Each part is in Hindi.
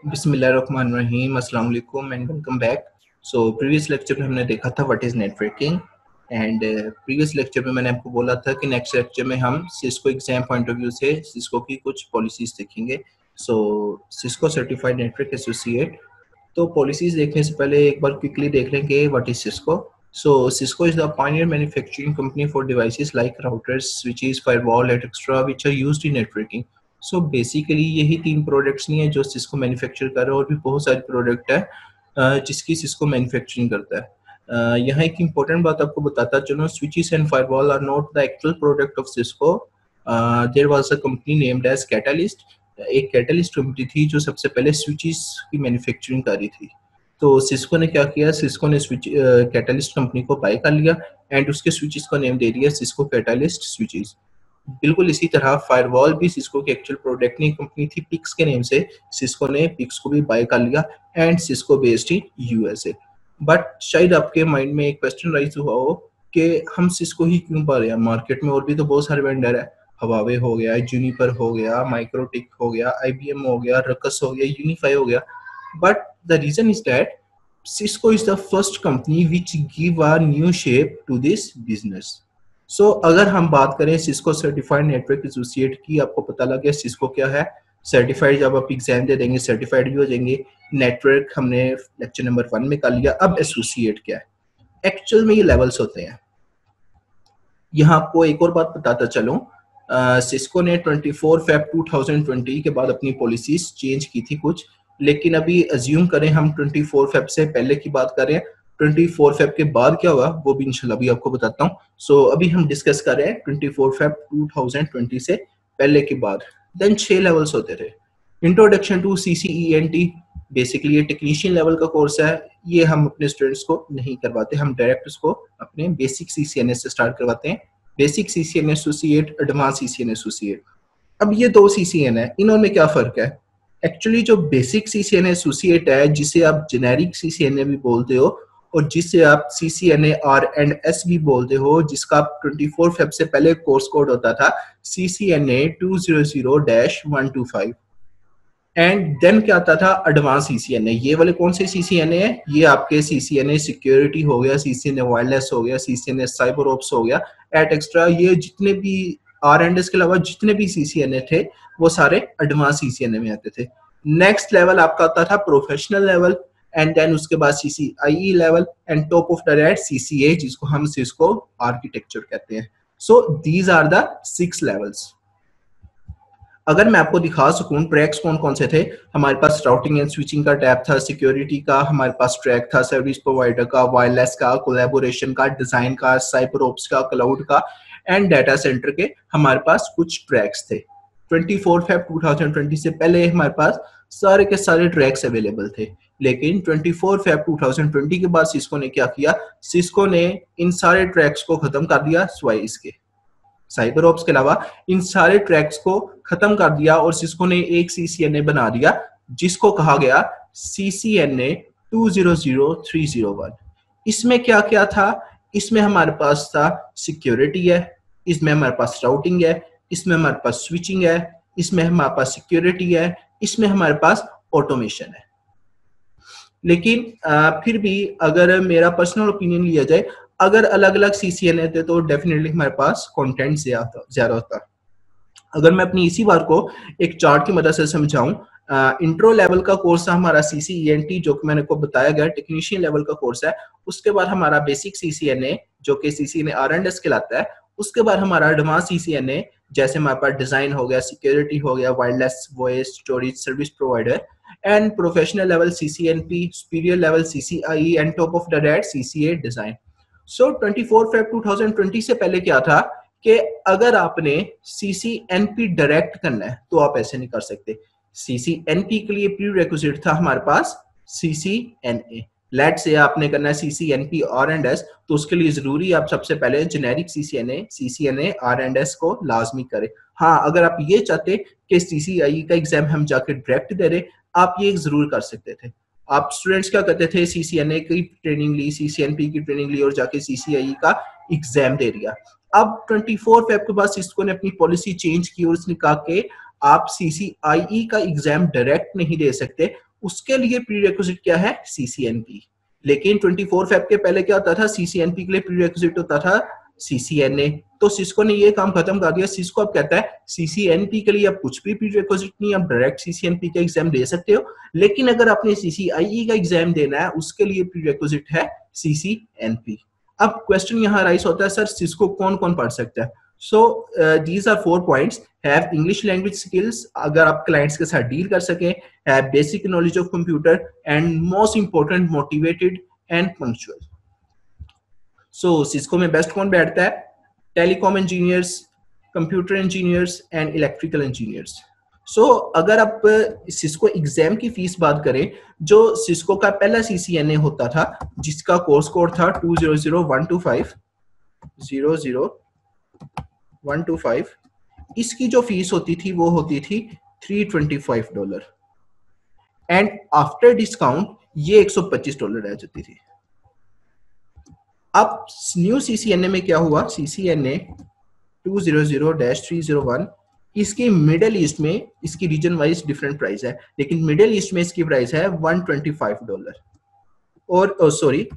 बिस्मिल्लाहिर्रहमानिर्रहीम, अस्सलाम वालेकुम and welcome back. So previous lecture में हमने देखा था what is networking and previous lecture में मैंने आपको बोला था कि नेक्स्ट लेक्चर में हम Cisco exam point of view से सिस्को की कुछ पॉलिसीज देखेंगे। सो सिस्को सर्टिफाइड नेटवर्क एसोसिएट। तो पॉलिसीज देखने से पहले एक बार क्विकली देख लेंगे what is Cisco. So Cisco is the pioneer manufacturing company for devices like routers, switches, firewall, etc. which are used in networking. So basically यही तीन प्रोडक्ट्स नहीं है जो सिस्को मैन्युफैक्चर कर रहा है, और भी बहुत सारे प्रोडक्ट है जिसकी सिस्को मैन्युफैक्चरिंग करता है। यहाँ एक इम्पोर्टेंट बात आपको बताता चलो, switches and firewall are not the actual product of Cisco. There was a company named as Catalyst. एक कैटलिस्ट कंपनी थी जो सबसे पहले स्विचेस की मैन्युफैक्चरिंग कर रही थी। तो सिस्को ने क्या किया, सिस्को ने स्विच कैटलिस्ट कंपनी को बाय कर लिया एंड उसके स्विचेस का नेम दे दिया सिस्को कैटलिस्ट स्विचेस। बिल्कुल इसी तरह फायरवॉल भी सिस्को की एक्चुअल प्रोडक्ट नहीं, कंपनी थी पिक्स के नेम से। सिस्को ने पिक्स को भी बाय कर लिया and Cisco based in USA. But शायद आपके माइंड में एक क्वेश्चन राइज हुआ हो कि हम सिस्को ही क्यों पा रहे हैं, मार्केट में और भी तो बहुत सारे वेंडर है। हवावे हो गया, जूनिपर हो गया, माइक्रोटिक हो गया, आईबीएम हो गया, रकस हो गया, यूनिफाई हो गया। But the reason is that Cisco is the first company which give a new shape to this business. So अगर हम बात करें सिस्को सर्टिफाइड नेटवर्क एसोसिएट की, आपको पता लग गया सिस्को क्या है। सर्टिफाइड जब आप एग्जाम दे देंगे सर्टिफाइड भी हो जाएंगे। नेटवर्क हमने लेक्चर नंबर 1 में कर लिया। अब एसोसिएट क्या है, एक्चुअल में ये लेवल्स होते हैं। यहाँ आपको एक और बात बताता चलूं, सिस्को ने 24 फेब 2020 के बाद अपनी पॉलिसीज चेंज की थी कुछ, लेकिन अभी अज्यूम करें हम 24 फेब से पहले की बात करें, 24 फेब के बाद क्या हुआ वो भी इंशाल्लाह अभी आपको बताता हूँ। सो अभी हम डिस्कस कर रहे हैं 24 फेब 2020 से पहले के बाद। देन 6 लेवल्स होते थे। इंट्रोडक्शन टू CCENT, बेसिकली ये टेक्नीशियन लेवल का कोर्स है। ये हम अपने स्टूडेंट्स को नहीं करवाते, हम डायरेक्ट उसको अपने बेसिक CCNA से स्टार्ट करवाते हैं। Basic CCNA associate, advance CCNA associate. अब ये दो CCNA है, इनमें क्या फर्क है? एक्चुअली जो बेसिक CCNA एसोसिएट है, जिसे आप जेनेरिक CCNA भी बोलते हो और जिसे आप CCNA R&S भी बोलते हो, जिसका 24 फेब से पहले कोर्स कोड होता था CCNA 200-125, एंड देन क्या आता था एडवांस CCNA। ये वाले कौन से CCNA है? ये आपके CCNA सिक्योरिटी हो गया, CCNA वायरलेस हो गया, CCNA साइबर ऑप्स हो गया, एट एक्स्ट्रा। ये जितने भी R&S के अलावा जितने भी CCNA थे वो सारे एडवांस CCNA में आते थे। नेक्स्ट लेवल आपका आता था प्रोफेशनल लेवल, एंड देन उसके बाद CCIE level, and top of the that CCA, जिसको हम सिस्को आर्किटेक्चर कहते हैं। So these are the 6 levels. अगर मैं आपको दिखा सकूं ट्रैक्स कौन कौन से थे, हमारे पास राउटिंग एंड स्विचिंग का टैब था, सिक्योरिटी का हमारे पास ट्रैक था, सर्विस प्रोवाइडर का, वायरलेस का, कोलैबोरेशन का, डिजाइन का, साइबर ऑप्स का, क्लाउड का, एंड डाटा सेंटर के हमारे पास कुछ ट्रैक्स थे। 24 फेब 2020 से पहले हमारे पास सारे के सारे ट्रैक्स अवेलेबल थे, लेकिन 24 फेब 2020 के बाद सिस्को ने क्या किया, सिस्को ने इन सारे ट्रैक्स को खत्म कर दिया, सिवाय इसके साइबर ऑप्स के अलावा इन सारे ट्रैक्स को खत्म कर दिया, और सिस्को ने एक CCNA बना दिया जिसको कहा गया CCNA 200301। इसमें क्या क्या था? इसमें हमारे पास था सिक्योरिटी है, इसमें हमारे पास राउटिंग है, इसमें हमारे पास स्विचिंग है, इसमें हमारे पास सिक्योरिटी है, इसमें हमारे पास ऑटोमेशन है। लेकिन फिर भी अगर मेरा पर्सनल ओपिनियन लिया जाए, अगर अलग अलग CCNA थे तो डेफिनेटली हमारे पास कंटेंट ज्यादा होता। अगर मैं अपनी इसी बात को एक चार्ट की मदद से समझाऊं, इंट्रो लेवल का कोर्स है हमारा CCENT, जो कि मैंने को बताया गया टेक्नीशियन लेवल का कोर्स है। उसके बाद हमारा बेसिक CCNA जो कि CCNA R&S कहलाता है। उसके बाद हमारा एडवांस CCNA, जैसे हमारे पास डिजाइन हो गया, सिक्योरिटी हो गया, wireless, voice, storage, service provider, and professional level CCNP, superior level CCIE, and top of the that CCA design. So 24 Feb 2020 से पहले क्या था कि अगर आपने CCNP डायरेक्ट करना है तो आप ऐसे नहीं कर सकते। CCNP के लिए प्री रिक्विजिट था हमारे पास CCNA। लेट से आपने करना है CCNP R&S, तो उसके लिए जरूरी आप सबसे पहले जेनेरिक CCNA R&S को लाजमी करें। हाँ, अगर आप ये चाहते कि CCIE का एग्जाम हम जाके डायरेक्ट दे रहे, आप ये जरूर कर सकते थे। आप स्टूडेंट्स क्या करते थे, CCNA की ट्रेनिंग ली, CCNP की ट्रेनिंग ली और जाके CCIE का एग्जाम दे दिया। अब 24 फेब के बाद सिस्को ने अपनी पॉलिसी चेंज की और उसने कहा कि आप CCIE का एग्जाम डायरेक्ट नहीं दे सकते, उसके लिए प्री रिक्विजिट क्या है, CCNP। लेकिन 24 फेब के पहले क्या होता था, CCNP के लिए प्री रिक्विजिट होता था CCNA। तो सिस्को ने ये काम खत्म कर दिया। सिस्को अब कहता है CCNP के लिए अब कुछ भी प्री रिक्विजिट नहीं, आप डायरेक्ट CCNP का एग्जाम दे सकते हो, लेकिन अगर आपने CCIE का एग्जाम देना है उसके लिए प्री रिक्विजिट है CCNP। अब क्वेश्चन यहाँ राइज होता है, सर सिस्को कौन कौन पढ़ सकता है? So these are 4 points. Have English language skills, अगर आप क्लाइंट्स के साथ डील कर सकें, have basic knowledge of computer, and most important motivated and punctual. So Cisco में बेस्ट कौन बैठता है? Telecom engineers, computer engineers and electrical engineers. So अगर आप सिस्को एग्जाम की फीस बात करें, जो सिस्को का पहला CCNA होता था जिसका कोर्स कोड था 200125, इसकी जो फीस होती थी वो होती थी $325, एंड आफ्टर डिस्काउंट ये $125 रह जाती थी। अब न्यू CCNA में क्या हुआ, CCNA 200-301, इसके मिडिल ईस्ट में इसकी रीजन वाइज डिफरेंट प्राइस है, लेकिन मिडिल ईस्ट में इसकी प्राइस है $125 और सॉरी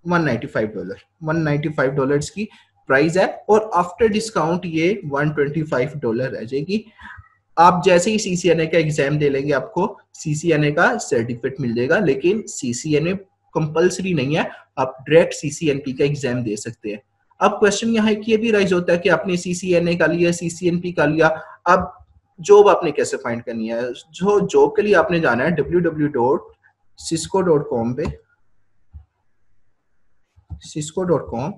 $195, $195 की प्राइस है, और आफ्टर डिस्काउंट ये $125 रह जाएगी। आप जैसे ही CCNA का एग्जाम दे लेंगे आपको CCNA का सर्टिफिकेट मिल जाएगा, लेकिन CCNA कंपल्सरी नहीं है, आप डायरेक्ट CCNP का एग्जाम दे सकते हैं। अब क्वेश्चन यहाँ ये भी राइज होता है कि आपने CCNA का लिया, CCNP का लिया, अब जॉब आपने कैसे फाइंड करनी है? जो जॉब के लिए आपने जाना है www.cisco.com पे, cisco.com,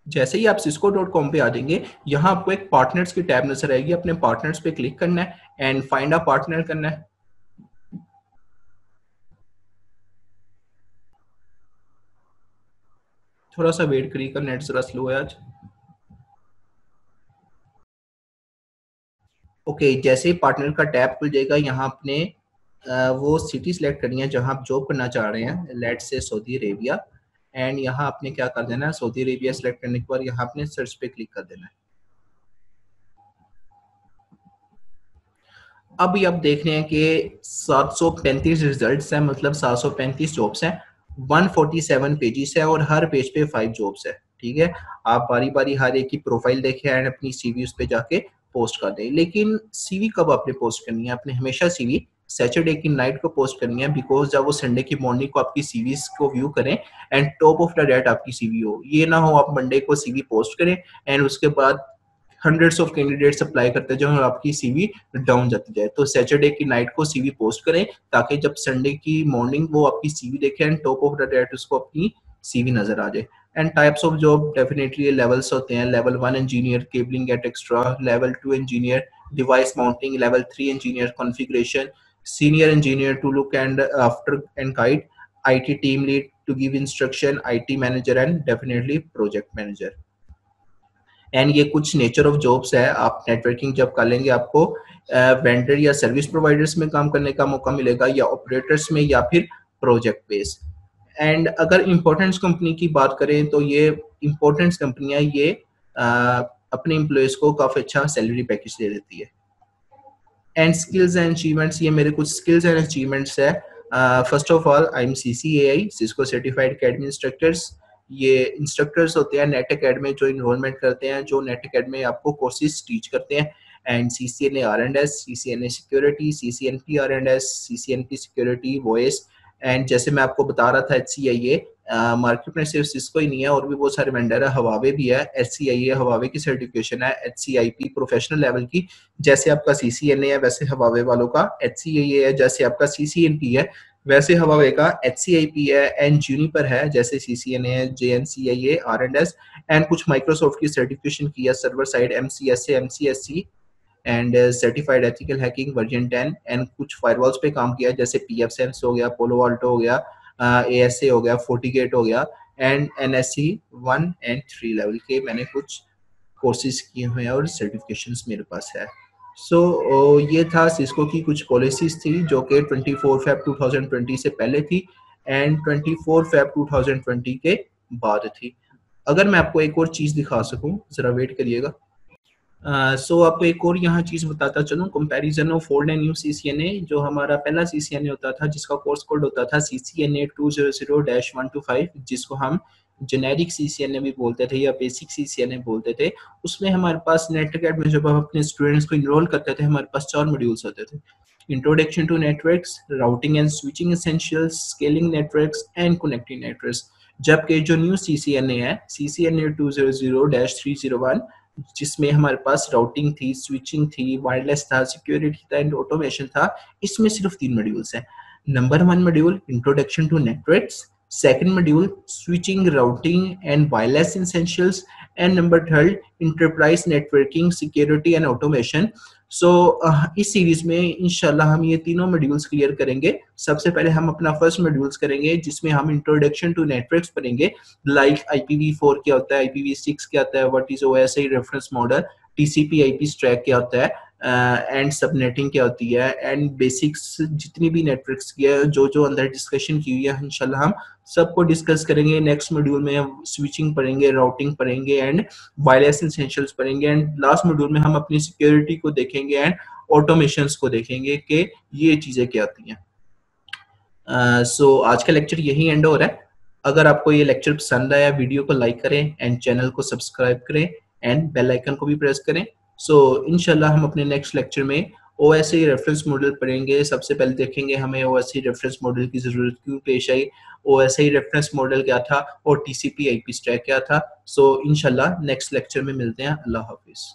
जैसे ही आप cisco.com पे आ जाएंगे, यहाँ आपको एक पार्टनर्स की टैब नजर आएगी, अपने पार्टनर्स पे क्लिक करना है एंड फाइंड अ पार्टनर करना है। थोड़ा सा वेट करिएगा, नेट जरा स्लो है आज। ओके, जैसे ही पार्टनर का टैब खुल जाएगा, यहाँ आपने वो सिटी सिलेक्ट करनी है जहाँ आप जॉब करना चाह रहे हैं, लेट से सऊदी अरेबिया, एंड यहाँ आपने क्या कर देना है, सऊदी अरेबिया सिलेक्ट करने के बाद यहाँ आपने सर्च पे क्लिक कर देना है। अब ये आप देख रहे हैं कि 735 रिजल्ट्स हैं, मतलब 735 जॉब्स हैं, 147 पेजेस है और हर पेज पे 5 जॉब्स है। ठीक है, आप बारी बारी हर एक की प्रोफाइल देखें एंड अपनी CV उस पे जाके पोस्ट कर दें। लेकिन CV कब आपने पोस्ट करनी है? आपने हमेशा CV सैटरडे की नाइट को पोस्ट करनी है, बिकॉज जब वो संडे की मॉर्निंग को आपकी CVs को व्यू करें and top of the date आपकी CV हो। ये ना हो आप मंडे को CV पोस्ट करें एंड उसके बाद हंड्रेड्स ऑफ कैंडिडेट्स अप्लाई करते जाओ और आपकी CV डाउन जाती जाए। तो सैटरडे की नाइट को CV पोस्ट करें ताकि जब संडे की मॉर्निंग वो आपकी CV देखें and top of the date उसको अपनी CV नजर आ जाए। And types of job definitely levels होते हैं, level 1 engineer cabling et extra, level 2 engineer device mounting, level 3 engineer configuration, senior engineer to look and after and guide, IT team lead to give instruction, IT manager and definitely project manager. And ये कुछ नेचर ऑफ जॉब्स है। आप नेटवर्किंग जब कर लेंगे आपको वेंडर या सर्विस प्रोवाइडर्स में काम करने का मौका मिलेगा, या ऑपरेटर्स में, या फिर प्रोजेक्ट बेस। एंड अगर इम्पोर्टेंस कंपनी की बात करें तो ये इम्पोर्टेंस कंपनियां ये अपने एम्प्लॉयज को काफ़ी अच्छा सैलरी पैकेज दे देती है। एंड स्किल्स एंड अचीवमेंट्स, ये मेरे कुछ स्किल्स एंड अचीवमेंट्स है। First of all I am CCAI Cisco certified academy instructors. ये इंस्ट्रक्टर्स होते हैं नेट अकेडमी जो इन्रोलमेंट करते हैं, जो नेट अकेडमी आपको कोर्सेज टीच करते हैं। And CCNA R&S, CCNA security, CCNP R&S, CCNP security voice. And जैसे मैं आपको बता रहा था HCIA मार्केट में सिर्फ सिस्को ही नहीं है, और भी बहुत सारे वेंडर है, हवावे भी है, HCIA हवावे की सर्टिफिकेशन है, HCIP प्रोफेशनल लेवल की, जैसे आपका CCNA है वैसे हवावे वालों का HCIA है, जैसे आपका CCNP है वैसे हवावे का HCIP है, एंड जूनिपर है जैसे CCNA है, JNCIA R&S, एंड कुछ माइक्रोसॉफ्ट की सर्टिफिकेशन की है, server side MCSA, MCSC and certified ethical hacking version 10, and कुछ फायरवॉल्स पे काम किया जैसे pfSense हो गया, पोलो आल्टो हो गया, ASA हो गया, फोर्टिगेट हो गया, एंड NSE 1 and 3 लेवल के मैंने कुछ कोर्सेज किए हुए हैं और सर्टिफिकेशंस मेरे पास है। सो ये था सिस्को की कुछ पॉलिसीज थी जो कि 24 फेब 2020 से पहले थी एंड 24 फेब 2020 के बाद थी। अगर मैं आपको एक और चीज़ दिखा सकूं, ज़रा वेट करिएगा। सो आपको एक और यहाँ चीज़ बताता चलूँ, comparison of old and new CCNA. जो हमारा पहला सीसीएनए होता था जिसका कोर्स कोड होता था CCNA 200-125, जिसको हम जेनेरिक सीसीएनए भी बोलते थे या बेसिक सीसीएनए बोलते थे। उसमें हमारे पास नेटवर्क में जब हम अपने स्टूडेंट्स को इनरोल करते थे, हमारे पास 4 मॉड्यूल्स होते थे। Introduction to networks, routing and switching essentials, scaling networks and connecting networks. जबकि जो न्यू सीसीएनए है, CCNA 200-301, जिसमें हमारे पास राउटिंग थी, स्विचिंग थी, वायरलेस था, सिक्योरिटी था एंड ऑटोमेशन था, इसमें सिर्फ 3 मॉड्यूल्स हैं। Number 1 module introduction to networks, second module switching, routing and wireless essentials, and number third enterprise networking, security and automation. So इस सीरीज में इंशाल्लाह हम ये तीनों मॉड्यूल्स क्लियर करेंगे। सबसे पहले हम अपना फर्स्ट मॉड्यूल्स करेंगे जिसमें हम इंट्रोडक्शन टू नेटवर्क्स पढ़ेंगे, लाइक IPv4 क्या होता है, IPv6 क्या होता है, what is OSI reference model, TCP IP stack क्या होता है, एंड सबनेटिंग क्या होती है, एंड बेसिक्स जितनी भी नेटवर्क्स की है, जो जो अंदर डिस्कशन की हुई है, इंशाल्लाह हम सबको डिस्कस करेंगे। नेक्स्ट मॉड्यूल में स्विचिंग पढ़ेंगे, राउटिंग पढ़ेंगे एंड वायरलेस एसेंशियल्स पढ़ेंगे, एंड लास्ट मॉड्यूल में हम अपनी सिक्योरिटी को देखेंगे एंड ऑटोमेशंस को देखेंगे कि ये चीज़ें क्या आती हैं। सो आज का लेक्चर यही एंड हो रहा है। अगर आपको ये लेक्चर पसंद आया, वीडियो को लाइक करें एंड चैनल को सब्सक्राइब करें एंड बेल आइकन को भी प्रेस करें। सो इंशाल्लाह हम अपने नेक्स्ट लेक्चर में OSI रेफरेंस मॉडल पढ़ेंगे। सबसे पहले देखेंगे हमें OSI रेफरेंस मॉडल की ज़रूरत क्यों पेश आई, OSI रेफरेंस मॉडल क्या था और TCP IP स्टैक क्या था। सो इंशाल्लाह नेक्स्ट लेक्चर में मिलते हैं। अल्लाह हाफिज़।